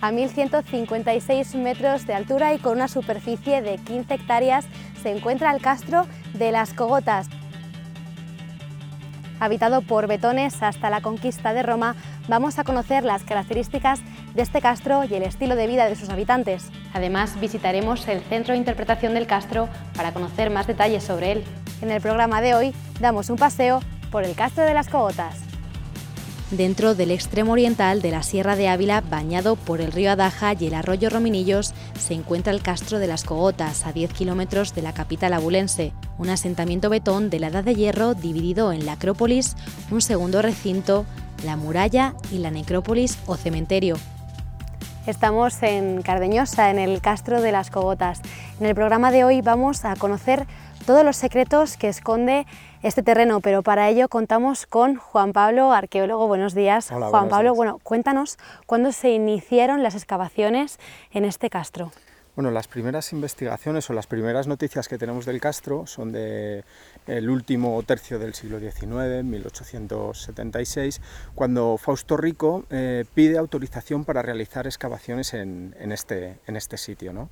A 1156 metros de altura y con una superficie de 15 hectáreas se encuentra el castro de Las Cogotas. Habitado por betones hasta la conquista de Roma, vamos a conocer las características de este castro y el estilo de vida de sus habitantes. Además, visitaremos el centro de interpretación del castro para conocer más detalles sobre él. En el programa de hoy damos un paseo por el castro de Las Cogotas. Dentro del extremo oriental de la Sierra de Ávila, bañado por el río Adaja y el arroyo Rominillos, se encuentra el castro de Las Cogotas, a 10 kilómetros de la capital abulense, un asentamiento betón de la Edad de Hierro dividido en la Acrópolis, un segundo recinto, la muralla y la necrópolis o cementerio. Estamos en Cardeñosa, en el castro de Las Cogotas. En el programa de hoy vamos a conocer todos los secretos que esconde este terreno, pero para ello contamos con Juan Pablo, arqueólogo. Buenos días. Hola, Juan Pablo, días. Bueno, cuéntanos cuándo se iniciaron las excavaciones en este castro. Bueno, las primeras investigaciones o las primeras noticias que tenemos del castro son del último tercio del siglo XIX, 1876, cuando Fausto Rico pide autorización para realizar excavaciones en este sitio, ¿no?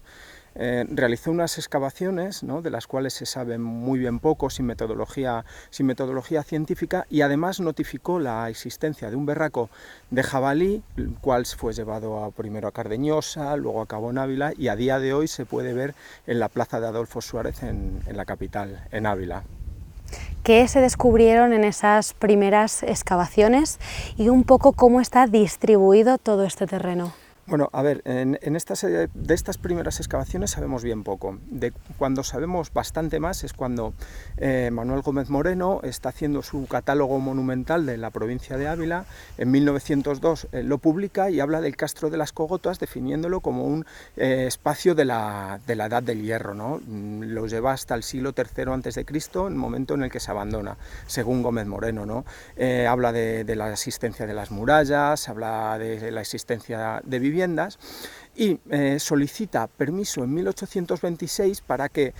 Realizó unas excavaciones, ¿no?, de las cuales se sabe muy bien poco, sin metodología científica, y además notificó la existencia de un berraco de jabalí, el cual fue llevado primero a Cardeñosa, luego acabó en Ávila, y a día de hoy se puede ver en la plaza de Adolfo Suárez en la capital, en Ávila. ¿Qué se descubrieron en esas primeras excavaciones y un poco cómo está distribuido todo este terreno? Bueno, a ver, de estas primeras excavaciones sabemos bien poco. Cuando sabemos bastante más es cuando Manuel Gómez Moreno está haciendo su catálogo monumental de la provincia de Ávila. En 1902 lo publica y habla del castro de Las Cogotas, definiéndolo como un espacio de la Edad del Hierro, ¿no? Lo lleva hasta el siglo III a.C., el momento en el que se abandona, según Gómez Moreno, ¿no? Habla de la existencia de las murallas, habla de la existencia de viviendas, y solicita permiso en 1826 para que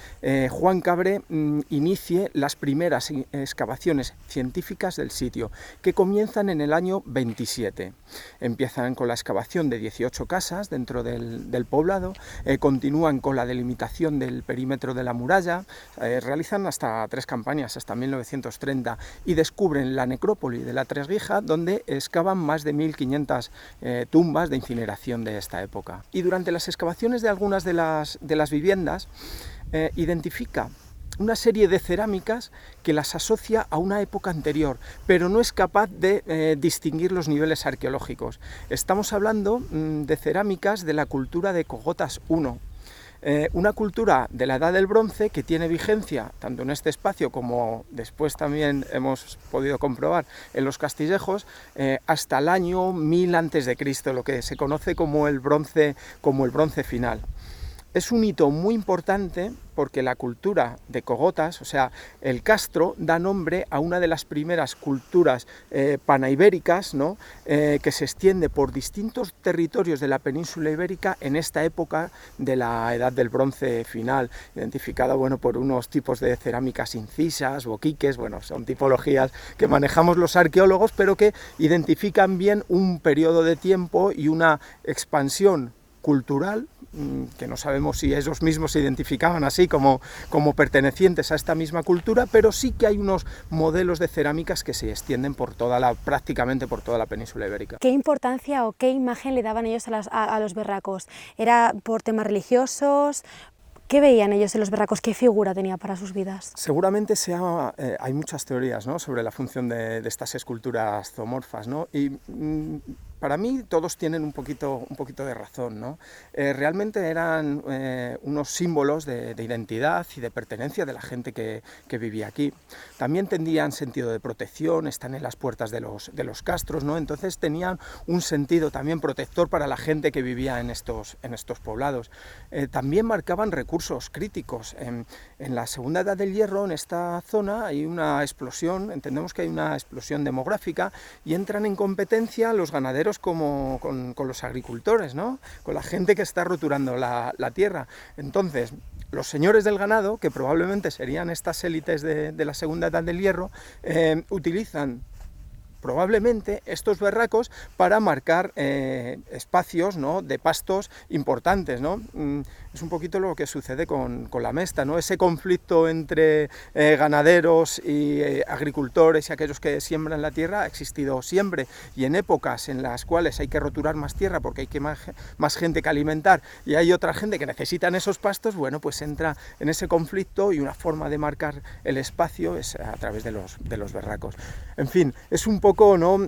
Juan Cabré inicie las primeras excavaciones científicas del sitio, que comienzan en el año 27. Empiezan con la excavación de 18 casas dentro del poblado, continúan con la delimitación del perímetro de la muralla, realizan hasta 3 campañas, hasta 1930, y descubren la necrópolis de la Tresguija, donde excavan más de 1500 tumbas de incineración de esta época. Y durante las excavaciones de algunas de las viviendas identifica una serie de cerámicas que las asocia a una época anterior, pero no es capaz de distinguir los niveles arqueológicos. Estamos hablando de cerámicas de la cultura de Cogotas I, una cultura de la Edad del Bronce que tiene vigencia tanto en este espacio como después también hemos podido comprobar en los Castillejos, hasta el año 1000 a.C., lo que se conoce como el bronce final. Es un hito muy importante porque la cultura de Cogotas, o sea, el castro, da nombre a una de las primeras culturas panaibéricas, ¿no?, que se extiende por distintos territorios de la península ibérica en esta época de la Edad del Bronce final, identificada, bueno, por unos tipos de cerámicas incisas, boquiques, bueno, son tipologías que manejamos los arqueólogos, pero que identifican bien un periodo de tiempo y una expansión cultural, que no sabemos si ellos mismos se identificaban así como pertenecientes a esta misma cultura, pero sí que hay unos modelos de cerámicas que se extienden prácticamente por toda la península ibérica. ¿Qué importancia o qué imagen le daban ellos a los berracos? ¿Era por temas religiosos? ¿Qué veían ellos en los berracos? ¿Qué figura tenía para sus vidas? Seguramente hay muchas teorías, ¿no?, sobre la función de estas esculturas zoomorfas, ¿no? Y para mí todos tienen un poquito de razón, ¿no? Realmente eran unos símbolos de identidad y de pertenencia de la gente que vivía aquí. También tenían sentido de protección, están en las puertas de los castros, ¿no? Entonces tenían un sentido también protector para la gente que vivía en estos poblados. También marcaban recursos críticos. En la Segunda Edad del Hierro, en esta zona, hay una explosión, entendemos que hay una explosión demográfica, y entran en competencia los ganaderos con los agricultores, ¿no?, con la gente que está roturando la tierra. Entonces, los señores del ganado, que probablemente serían estas élites de la Segunda Edad del Hierro, utilizan probablemente estos berracos para marcar espacios, ¿no?, de pastos importantes, ¿no? Es un poquito lo que sucede con la mesta, ¿no? Ese conflicto entre ganaderos y agricultores y aquellos que siembran la tierra ha existido siempre, y en épocas en las cuales hay que roturar más tierra porque hay más gente que alimentar y hay otra gente que necesitan esos pastos, bueno, pues entra en ese conflicto, y una forma de marcar el espacio es a través de los berracos. En fin, es un poco, ¿no?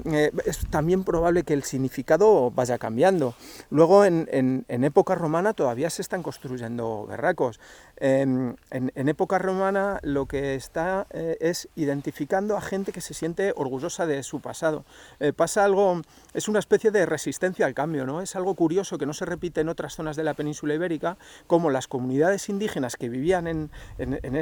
Es también probable que el significado vaya cambiando. Luego en época romana todavía se están construyendo berracos. En época romana lo que está es identificando a gente que se siente orgullosa de su pasado. Pasa algo, es una especie de resistencia al cambio, ¿no? Es algo curioso que no se repite en otras zonas de la península ibérica, como las comunidades indígenas que vivían en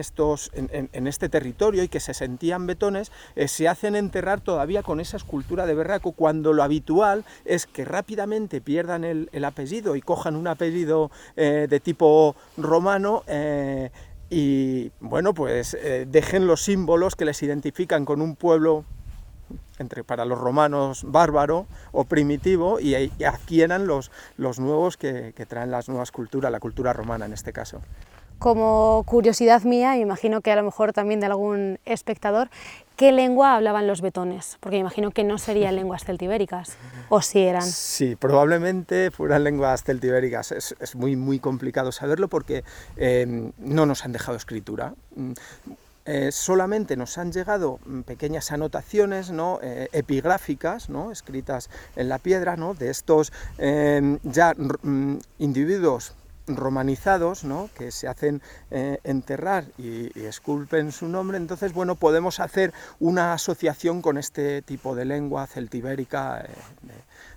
este territorio y que se sentían betones, se hacen enterrar todavía con esa escultura de berraco, cuando lo habitual es que rápidamente pierdan el apellido y cojan un apellido de tipo romano, y bueno, pues dejen los símbolos que les identifican con un pueblo para los romanos bárbaro o primitivo, y adquieran los nuevos que traen las nuevas culturas, la cultura romana en este caso. Como curiosidad mía, y imagino que a lo mejor también de algún espectador, ¿qué lengua hablaban los betones? Porque imagino que no serían lenguas celtibéricas, ¿o sí eran? Sí, probablemente fueran lenguas celtibéricas. Es muy complicado saberlo porque no nos han dejado escritura. Solamente nos han llegado pequeñas anotaciones, ¿no?, epigráficas, ¿no?, escritas en la piedra, ¿no?, de estos individuos romanizados, ¿no?, que se hacen enterrar y esculpen su nombre. Entonces, bueno, podemos hacer una asociación con este tipo de lengua celtibérica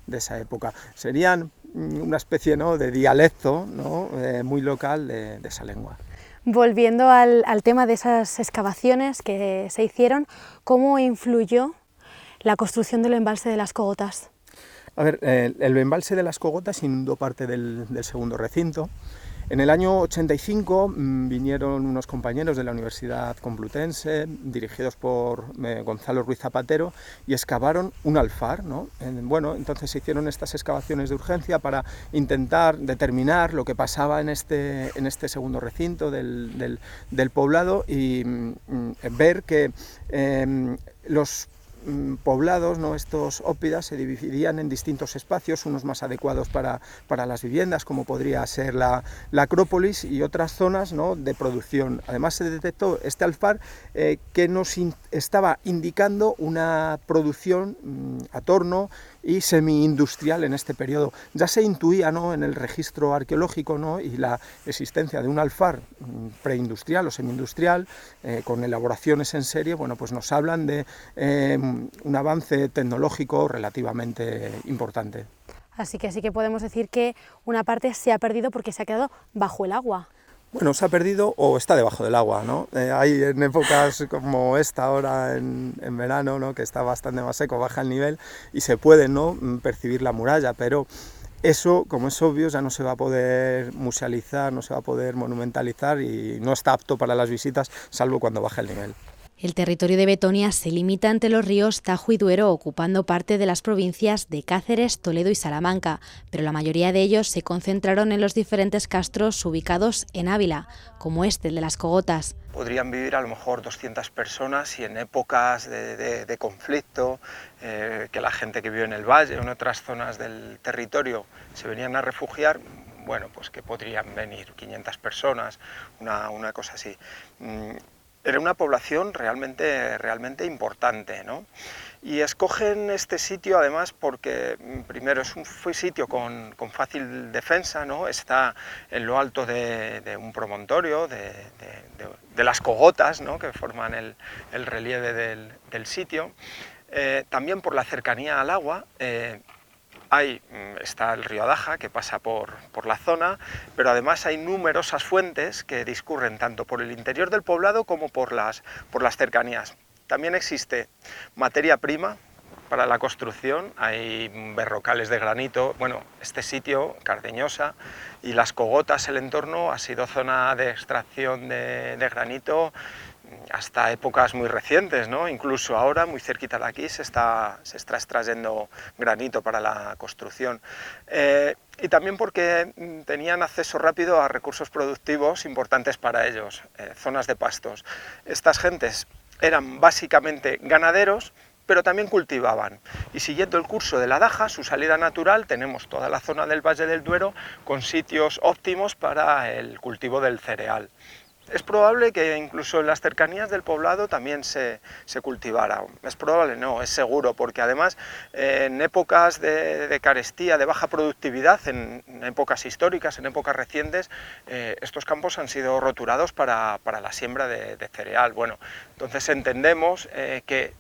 de esa época. Serían una especie, ¿no?, de dialecto, ¿no?, muy local de esa lengua. Volviendo al tema de esas excavaciones que se hicieron, ¿cómo influyó la construcción del embalse de las Cogotas? A ver, el embalse de las Cogotas inundó parte del segundo recinto. En el año 85 vinieron unos compañeros de la Universidad Complutense, dirigidos por Gonzalo Ruiz Zapatero, y excavaron un alfar, ¿no? Bueno, entonces se hicieron estas excavaciones de urgencia para intentar determinar lo que pasaba en este segundo recinto del poblado, y ver que los poblados, ¿no?, estos óppidas, se dividían en distintos espacios, unos más adecuados para las viviendas, como podría ser la Acrópolis, y otras zonas, ¿no?, de producción. Además se detectó este alfar que nos estaba indicando una producción a torno y semi-industrial en este periodo. Ya se intuía, ¿no?, en el registro arqueológico, ¿no?, y la existencia de un alfar preindustrial o semi-industrial con elaboraciones en serie. Bueno, pues nos hablan de un avance tecnológico relativamente importante. Así que sí que podemos decir que una parte se ha perdido porque se ha quedado bajo el agua. Bueno, se ha perdido o está debajo del agua, ¿no? Hay en épocas como esta ahora en verano, ¿no?, que está bastante más seco, baja el nivel y se puede, ¿no?, percibir la muralla, pero eso, como es obvio, ya no se va a poder musealizar, no se va a poder monumentalizar, y no está apto para las visitas, salvo cuando baja el nivel. El territorio de Betonia se limita ante los ríos Tajo y Duero, ocupando parte de las provincias de Cáceres, Toledo y Salamanca, pero la mayoría de ellos se concentraron en los diferentes castros ubicados en Ávila, como este, el de las Cogotas. Podrían vivir a lo mejor 200 personas, y en épocas de conflicto, que la gente que vive en el valle o en otras zonas del territorio se venían a refugiar, bueno, pues que podrían venir 500 personas, una cosa así. Era una población realmente importante, ¿no? Y escogen este sitio además porque, primero, es un sitio con fácil defensa, ¿no? Está en lo alto de un promontorio, de las Cogotas, ¿no?, que forman el relieve del sitio. También por la cercanía al agua. Está el río Adaja, que pasa por la zona, pero además hay numerosas fuentes que discurren tanto por el interior del poblado como por las cercanías. También existe materia prima para la construcción, hay berrocales de granito. Bueno, este sitio, Cardeñosa, y las Cogotas, el entorno, ha sido zona de extracción de granito hasta épocas muy recientes, ¿no? Incluso ahora, muy cerquita de aquí, se está extrayendo granito para la construcción. Y también porque tenían acceso rápido a recursos productivos importantes para ellos, zonas de pastos. Estas gentes eran básicamente ganaderos, pero también cultivaban. Y siguiendo el curso de la Daja, su salida natural, tenemos toda la zona del Valle del Duero con sitios óptimos para el cultivo del cereal. Es probable que incluso en las cercanías del poblado también se cultivara. Es probable, no, es seguro, porque además en épocas de carestía, de baja productividad, en épocas históricas, en épocas recientes, estos campos han sido roturados para la siembra de cereal. Bueno, entonces entendemos que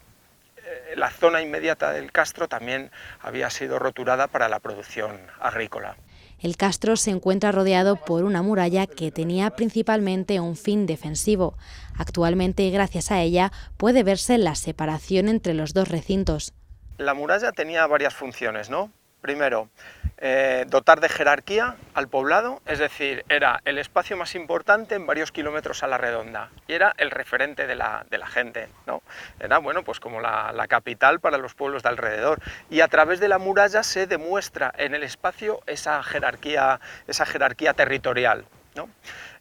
la zona inmediata del castro también había sido roturada para la producción agrícola. El castro se encuentra rodeado por una muralla que tenía principalmente un fin defensivo. Actualmente, gracias a ella, puede verse la separación entre los dos recintos. La muralla tenía varias funciones, ¿no? Primero, dotar de jerarquía al poblado, es decir, era el espacio más importante en varios kilómetros a la redonda y era el referente de la gente, ¿no? Era, bueno, pues como la capital para los pueblos de alrededor, y a través de la muralla se demuestra en el espacio esa jerarquía territorial, ¿no?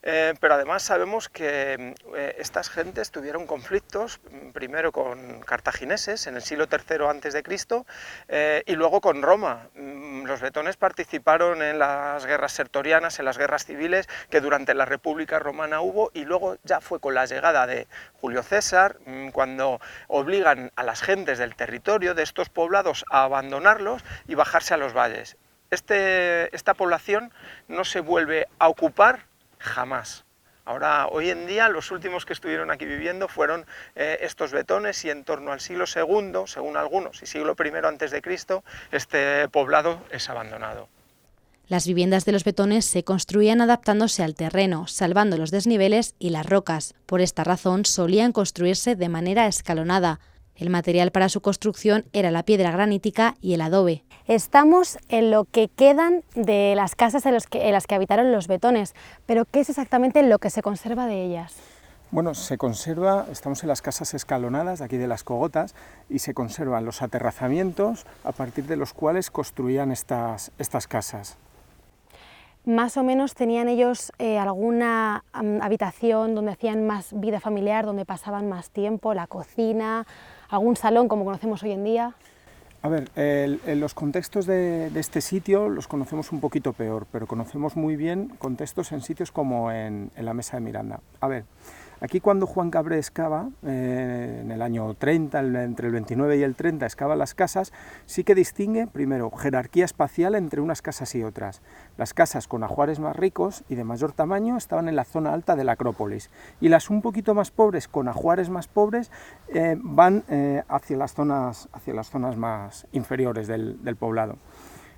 Pero además sabemos que estas gentes tuvieron conflictos primero con cartagineses en el siglo III a.C. Y luego con Roma. Los bretones participaron en las guerras sertorianas, en las guerras civiles que durante la República Romana hubo, y luego ya fue con la llegada de Julio César cuando obligan a las gentes del territorio, de estos poblados, a abandonarlos y bajarse a los valles. Esta población no se vuelve a ocupar jamás. Ahora, hoy en día, los últimos que estuvieron aquí viviendo fueron estos bretones, y en torno al siglo II, según algunos, y siglo I a.C., este poblado es abandonado. Las viviendas de los bretones se construían adaptándose al terreno, salvando los desniveles y las rocas. Por esta razón, solían construirse de manera escalonada. El material para su construcción era la piedra granítica y el adobe. Estamos en lo que quedan de las casas en las que habitaron los bretones, pero ¿qué es exactamente lo que se conserva de ellas? Bueno, se conserva, estamos en las casas escalonadas de aquí de las Cogotas, y se conservan los aterrazamientos a partir de los cuales construían estas casas. ¿Más o menos tenían ellos alguna habitación donde hacían más vida familiar, donde pasaban más tiempo, la cocina, algún salón como conocemos hoy en día? A ver, los contextos de este sitio los conocemos un poquito peor, pero conocemos muy bien contextos en sitios como en la Mesa de Miranda. A ver, aquí cuando Juan Cabré excava, en el año 30, entre el 29 y el 30, excava las casas, sí que distingue, primero, jerarquía espacial entre unas casas y otras. Las casas con ajuares más ricos y de mayor tamaño estaban en la zona alta de la Acrópolis, y las un poquito más pobres, con ajuares más pobres, van hacia las zonas más inferiores del poblado.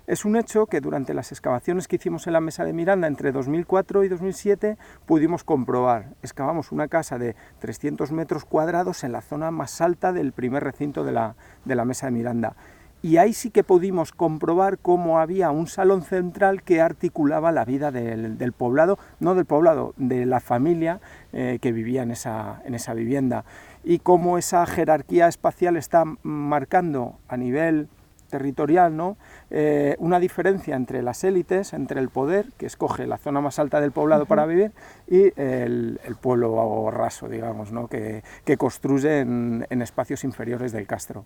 Es un hecho que durante las excavaciones que hicimos en la Mesa de Miranda entre 2004 y 2007 pudimos comprobar. Excavamos una casa de 300 metros cuadrados en la zona más alta del primer recinto de la Mesa de Miranda. Y ahí sí que pudimos comprobar cómo había un salón central que articulaba la vida del poblado, no del poblado, de la familia que vivía en esa vivienda, y cómo esa jerarquía espacial está marcando a nivel territorial, ¿no? Una diferencia entre las élites, entre el poder, que escoge la zona más alta del poblado para vivir, y el pueblo raso, digamos, ¿no? que construye en espacios inferiores del castro.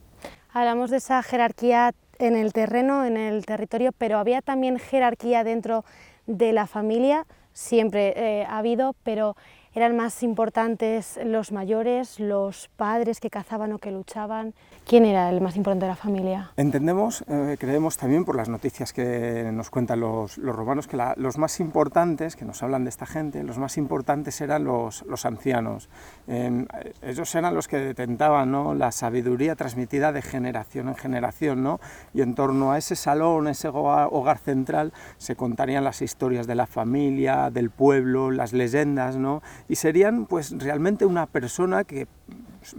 Hablamos de esa jerarquía en el terreno, en el territorio, pero había también jerarquía dentro de la familia, siempre ha habido, pero eran más importantes los mayores, los padres que cazaban o que luchaban. ¿Quién era el más importante de la familia? Entendemos, creemos también por las noticias que nos cuentan los romanos, que los más importantes, que nos hablan de esta gente, los más importantes eran los ancianos. Ellos eran los que detentaban, ¿no?, la sabiduría transmitida de generación en generación, ¿no? Y en torno a ese salón, ese hogar central, se contarían las historias de la familia, del pueblo, las leyendas, ¿no? Y serían pues realmente una persona que,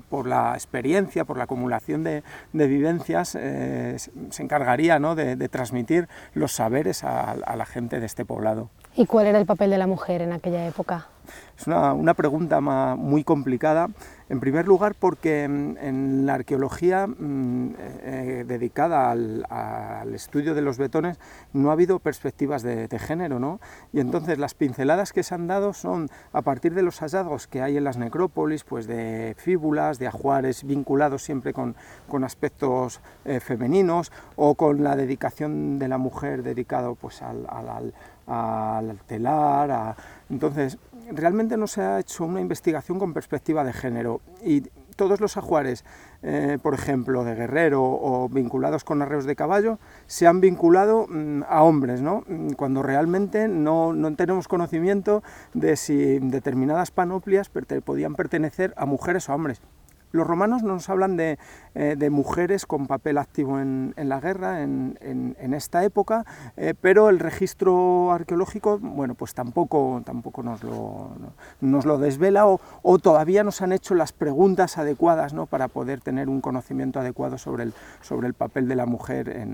por la experiencia, por la acumulación de vivencias, se encargaría, ¿no?, de transmitir los saberes a la gente de este poblado. ¿Y cuál era el papel de la mujer en aquella época? Es una pregunta muy complicada. En primer lugar, porque en la arqueología dedicada al estudio de los betones no ha habido perspectivas de género, ¿no? Y entonces las pinceladas que se han dado son a partir de los hallazgos que hay en las necrópolis, pues de fíbulas, de ajuares vinculados siempre con aspectos femeninos, o con la dedicación de la mujer dedicado pues al telar. Entonces, realmente no se ha hecho una investigación con perspectiva de género, y todos los ajuares, por ejemplo, de guerrero o vinculados con arreos de caballo, se han vinculado a hombres, ¿no? Cuando realmente no tenemos conocimiento de si determinadas panoplias podían pertenecer a mujeres o a hombres. Los romanos nos hablan de mujeres con papel activo en la guerra en esta época, pero el registro arqueológico, bueno, pues tampoco nos lo desvela, o todavía nos han hecho las preguntas adecuadas, ¿no?, para poder tener un conocimiento adecuado sobre el papel de la mujer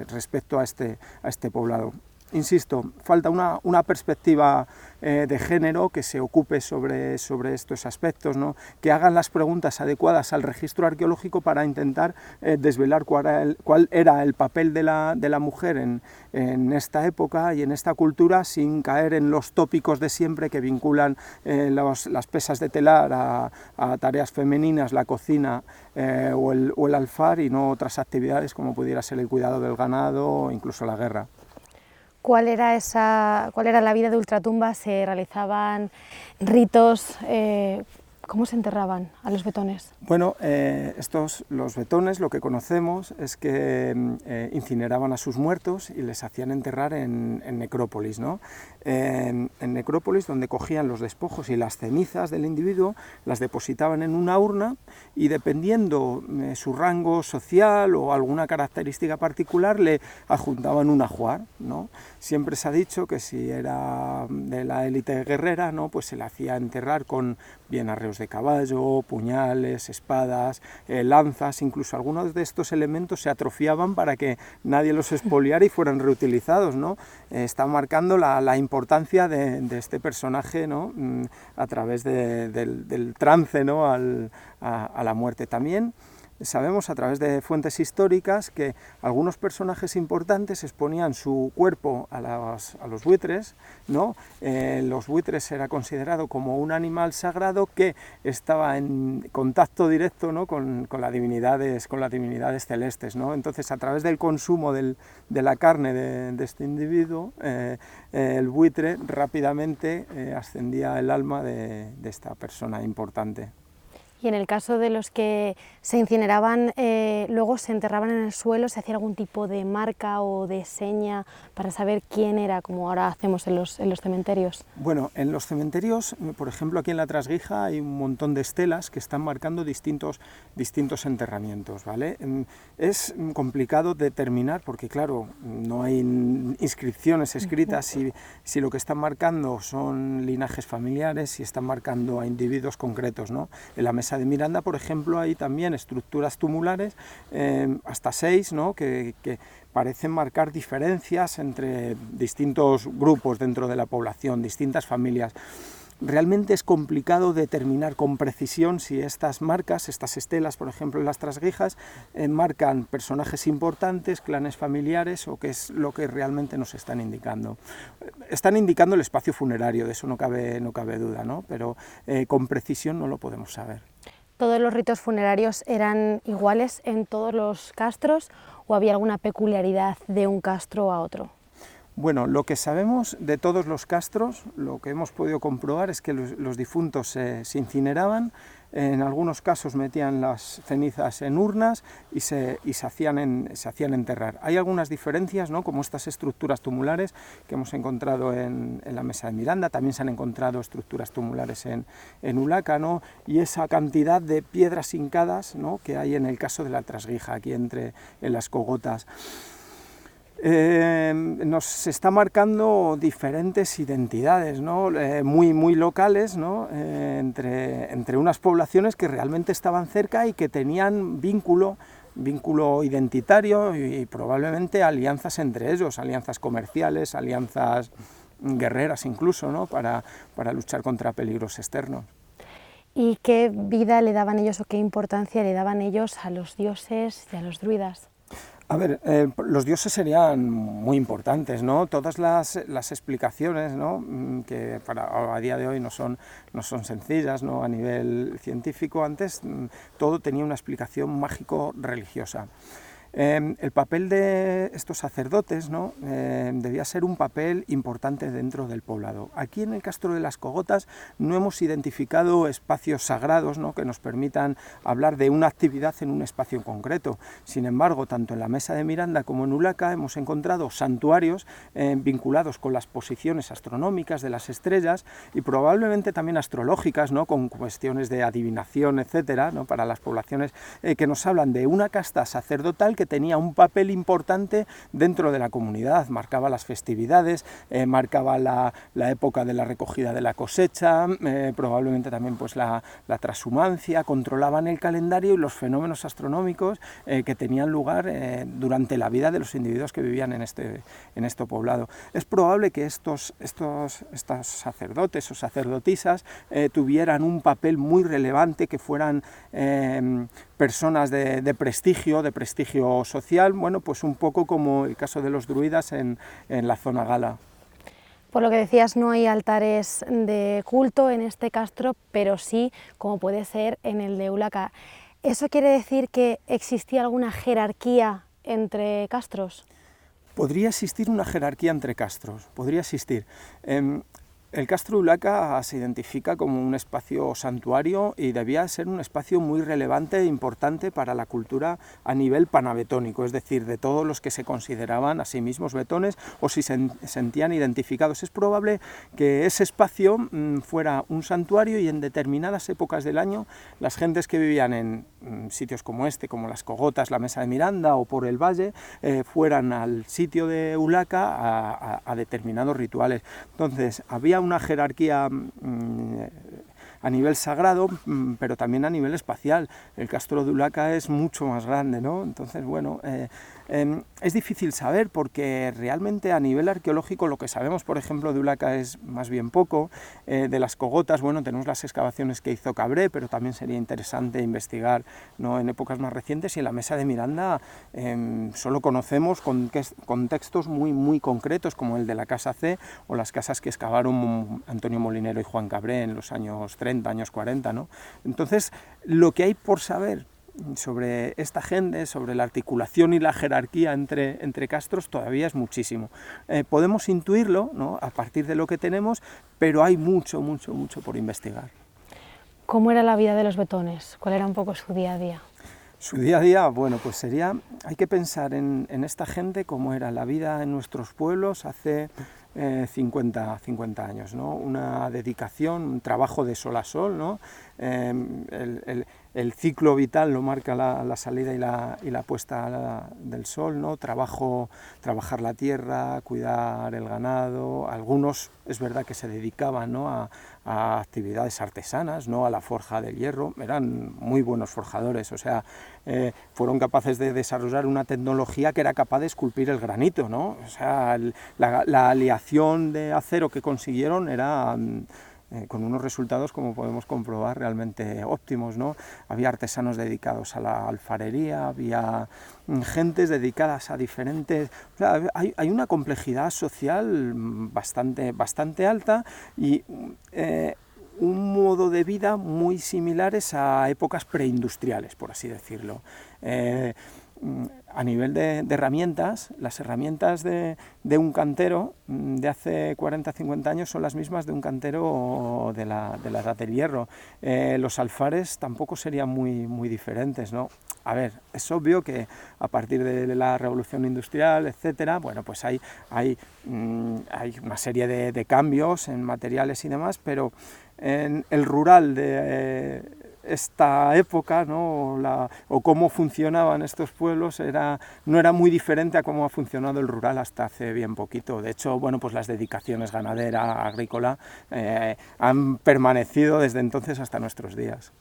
respecto a este poblado. Insisto, falta una perspectiva de género que se ocupe sobre estos aspectos, ¿no?, que hagan las preguntas adecuadas al registro arqueológico para intentar desvelar cuál era el papel de la mujer en esta época y en esta cultura, sin caer en los tópicos de siempre que vinculan las pesas de telar a tareas femeninas, la cocina o el alfar, y no otras actividades como pudiera ser el cuidado del ganado o incluso la guerra. ¿Cuál era la vida de ultratumba? ¿Se realizaban ritos? ¿Cómo se enterraban a los betones? Bueno, los betones, lo que conocemos es que incineraban a sus muertos y les hacían enterrar en necrópolis, ¿no? En necrópolis, donde cogían los despojos y las cenizas del individuo, las depositaban en una urna, y dependiendo su rango social o alguna característica particular, le adjuntaban un ajuar, ¿no? Siempre se ha dicho que si era de la élite guerrera, ¿no?, pues se le hacía enterrar con bien arreos de caballo, puñales, espadas, lanzas. Incluso algunos de estos elementos se atrofiaban para que nadie los expoliara y fueran reutilizados, ¿no? Está marcando la importancia de este personaje, ¿no?, a través del trance, ¿no?, a la muerte. También sabemos a través de fuentes históricas que algunos personajes importantes exponían su cuerpo a los buitres, ¿no? Los buitres era considerado como un animal sagrado que estaba en contacto directo, ¿no?, con las divinidades celestes, ¿no? Entonces, a través del consumo de la carne de este individuo, el buitre rápidamente ascendía el alma de esta persona importante. Y en el caso de los que se incineraban, luego se enterraban en el suelo, ¿se hacía algún tipo de marca o de seña para saber quién era, como ahora hacemos en los cementerios? Bueno, en los cementerios, por ejemplo, aquí en la Trasguija hay un montón de estelas que están marcando distintos enterramientos, ¿vale? Es complicado determinar, porque claro, no hay inscripciones escritas si lo que están marcando son linajes familiares, si están marcando a individuos concretos, ¿no? En la Mesa de Miranda, por ejemplo, hay también estructuras tumulares, hasta 6, ¿no?, que parecen marcar diferencias entre distintos grupos dentro de la población, distintas familias. Realmente es complicado determinar con precisión si estas marcas, estas estelas, por ejemplo, en las Trasguijas, marcan personajes importantes, clanes familiares, o qué es lo que realmente nos están indicando. Están indicando el espacio funerario, de eso no cabe duda, ¿no?, pero con precisión no lo podemos saber. ¿Todos los ritos funerarios eran iguales en todos los castros o había alguna peculiaridad de un castro a otro? Bueno, lo que sabemos de todos los castros, lo que hemos podido comprobar es que los difuntos se incineraban. En algunos casos metían las cenizas en urnas y se hacían enterrar. Hay algunas diferencias, ¿no?, como estas estructuras tumulares que hemos encontrado en la Mesa de Miranda. También se han encontrado estructuras tumulares en Ulaca, ¿no?, y esa cantidad de piedras hincadas, ¿no?, que hay en el caso de la Trasguija, aquí en las cogotas. Nos está marcando diferentes identidades, ¿no?, muy locales, ¿no?, entre unas poblaciones que realmente estaban cerca y que tenían vínculo identitario y probablemente alianzas entre ellos, alianzas comerciales, alianzas guerreras incluso, ¿no? para luchar contra peligros externos. ¿Y qué vida le daban ellos o qué importancia le daban ellos a los dioses y a los druidas? A ver, los dioses serían muy importantes, ¿no? Todas las explicaciones, ¿no? Que a día de hoy no son sencillas, ¿no? A nivel científico, antes todo tenía una explicación mágico-religiosa. El papel de estos sacerdotes, ¿no? Debía ser un papel importante dentro del poblado. Aquí en el Castro de las Cogotas no hemos identificado espacios sagrados, ¿no? Que nos permitan hablar de una actividad en un espacio concreto. Sin embargo, tanto en la Mesa de Miranda como en Ulaca hemos encontrado santuarios vinculados con las posiciones astronómicas de las estrellas y probablemente también astrológicas, ¿no? Con cuestiones de adivinación, etcétera, ¿no? Para las poblaciones que nos hablan de una casta sacerdotal que tenía un papel importante dentro de la comunidad, marcaba las festividades, marcaba la época de la recogida de la cosecha, probablemente también pues la transhumancia, controlaban el calendario y los fenómenos astronómicos que tenían lugar durante la vida de los individuos que vivían en este poblado. Es probable que estos sacerdotes o sacerdotisas tuvieran un papel muy relevante, que fueran personas de prestigio social, bueno, pues un poco como el caso de los druidas en la zona gala. Por lo que decías, no hay altares de culto en este castro, pero sí, como puede ser en el de Ulaca. ¿Eso quiere decir que existía alguna jerarquía entre castros? Podría existir una jerarquía entre castros, podría existir. El Castro de Ulaca se identifica como un espacio santuario y debía ser un espacio muy relevante e importante para la cultura a nivel panabetónico, es decir, de todos los que se consideraban a sí mismos betones o si se sentían identificados. Es probable que ese espacio fuera un santuario y en determinadas épocas del año las gentes que vivían en sitios como este, como las Cogotas, la Mesa de Miranda o por el valle, fueran al sitio de Ulaca a determinados rituales. Entonces, había una jerarquía a nivel sagrado, pero también a nivel espacial. El Castro de Ulaca es mucho más grande, ¿no? Entonces, bueno, es difícil saber porque realmente a nivel arqueológico lo que sabemos, por ejemplo, de Ulaca es más bien poco. De las Cogotas, bueno, tenemos las excavaciones que hizo Cabré, pero también sería interesante investigar, ¿no?, en épocas más recientes, y en la Mesa de Miranda solo conocemos contextos muy concretos, como el de la Casa C o las casas que excavaron Antonio Molinero y Juan Cabré en los años 30, años 40, ¿no? Entonces, lo que hay por saber sobre esta gente, sobre la articulación y la jerarquía entre castros, todavía es muchísimo. Podemos intuirlo, ¿no?, a partir de lo que tenemos, pero hay mucho por investigar. ¿Cómo era la vida de los betones? ¿Cuál era un poco su día a día? Su día a día, bueno, pues hay que pensar en esta gente como era la vida en nuestros pueblos hace 50 años, ¿no? Una dedicación, un trabajo de sol a sol, ¿no? El ciclo vital lo marca la salida y la puesta del sol, ¿no? Trabajar la tierra, cuidar el ganado. Algunos es verdad que se dedicaban, ¿no?, a actividades artesanas, ¿no?, a la forja del hierro. Eran muy buenos forjadores, o sea, fueron capaces de desarrollar una tecnología que era capaz de esculpir el granito, ¿no? O sea, la aleación de acero que consiguieron era con unos resultados, como podemos comprobar, realmente óptimos, ¿no? Había artesanos dedicados a la alfarería, había gentes dedicadas a diferentes... O sea, hay una complejidad social bastante alta y un modo de vida muy similares a épocas preindustriales, por así decirlo. A nivel de herramientas, las herramientas de un cantero de hace 40-50 años son las mismas de un cantero de la edad del hierro. Los alfares tampoco serían muy diferentes, ¿no? A ver, es obvio que a partir de la revolución industrial, etcétera, bueno, pues hay una serie de cambios en materiales y demás, pero en el rural de esta época, ¿no?, o cómo funcionaban estos pueblos no era muy diferente a cómo ha funcionado el rural hasta hace bien poquito. De hecho, bueno, pues las dedicaciones ganadera, agrícola, han permanecido desde entonces hasta nuestros días.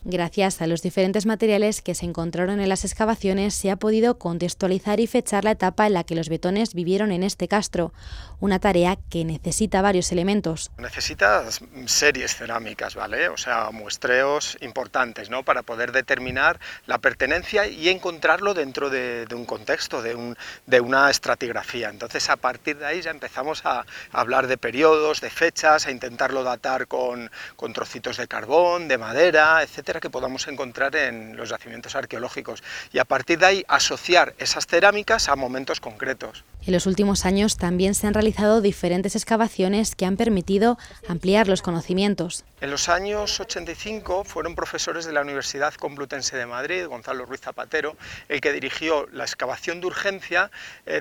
Gracias a los diferentes materiales que se encontraron en las excavaciones se ha podido contextualizar y fechar la etapa en la que los betones vivieron en este castro, una tarea que necesita varios elementos. Necesitas series cerámicas, ¿vale? O sea, muestreos importantes, ¿no? Para poder determinar la pertenencia y encontrarlo dentro de un contexto, de una estratigrafía. Entonces, a partir de ahí ya empezamos a hablar de periodos, de fechas, a intentarlo datar con trocitos de carbón, de madera, etcétera, que podamos encontrar en los yacimientos arqueológicos, y a partir de ahí asociar esas cerámicas a momentos concretos. En los últimos años también se han realizado diferentes excavaciones que han permitido ampliar los conocimientos. En los años 85 fueron profesores de la Universidad Complutense de Madrid, Gonzalo Ruiz Zapatero, el que dirigió la excavación de urgencia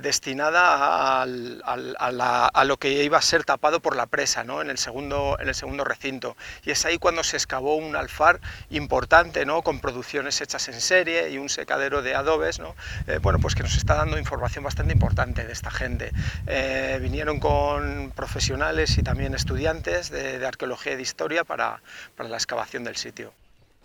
destinada a lo que iba a ser tapado por la presa, ¿no? en el segundo recinto. Y es ahí cuando se excavó un alfar importante, ¿no? Con producciones hechas en serie y un secadero de adobes, ¿no? Bueno, pues que nos está dando información bastante importante de esta gente. Vinieron con profesionales y también estudiantes de arqueología y de historia para la excavación del sitio.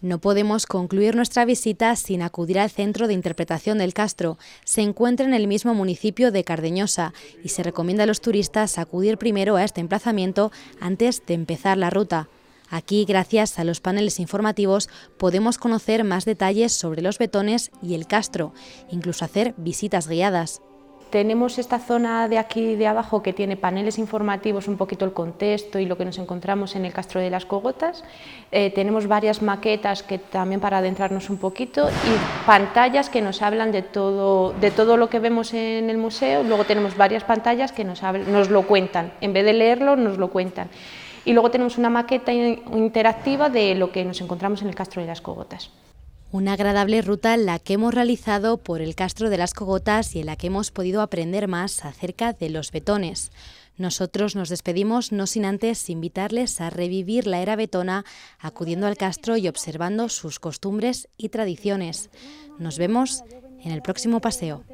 No podemos concluir nuestra visita sin acudir al Centro de Interpretación del Castro. Se encuentra en el mismo municipio de Cardeñosa y se recomienda a los turistas acudir primero a este emplazamiento antes de empezar la ruta. Aquí, gracias a los paneles informativos, podemos conocer más detalles sobre los betones y el castro, incluso hacer visitas guiadas. Tenemos esta zona de aquí de abajo que tiene paneles informativos, un poquito el contexto y lo que nos encontramos en el Castro de las Cogotas. Tenemos varias maquetas que también para adentrarnos un poquito y pantallas que nos hablan de todo lo que vemos en el museo. Luego tenemos varias pantallas que nos lo cuentan, en vez de leerlo nos lo cuentan. Y luego tenemos una maqueta interactiva de lo que nos encontramos en el Castro de las Cogotas. Una agradable ruta la que hemos realizado por el Castro de las Cogotas y en la que hemos podido aprender más acerca de los betones. Nosotros nos despedimos no sin antes invitarles a revivir la era betona acudiendo al castro y observando sus costumbres y tradiciones. Nos vemos en el próximo paseo.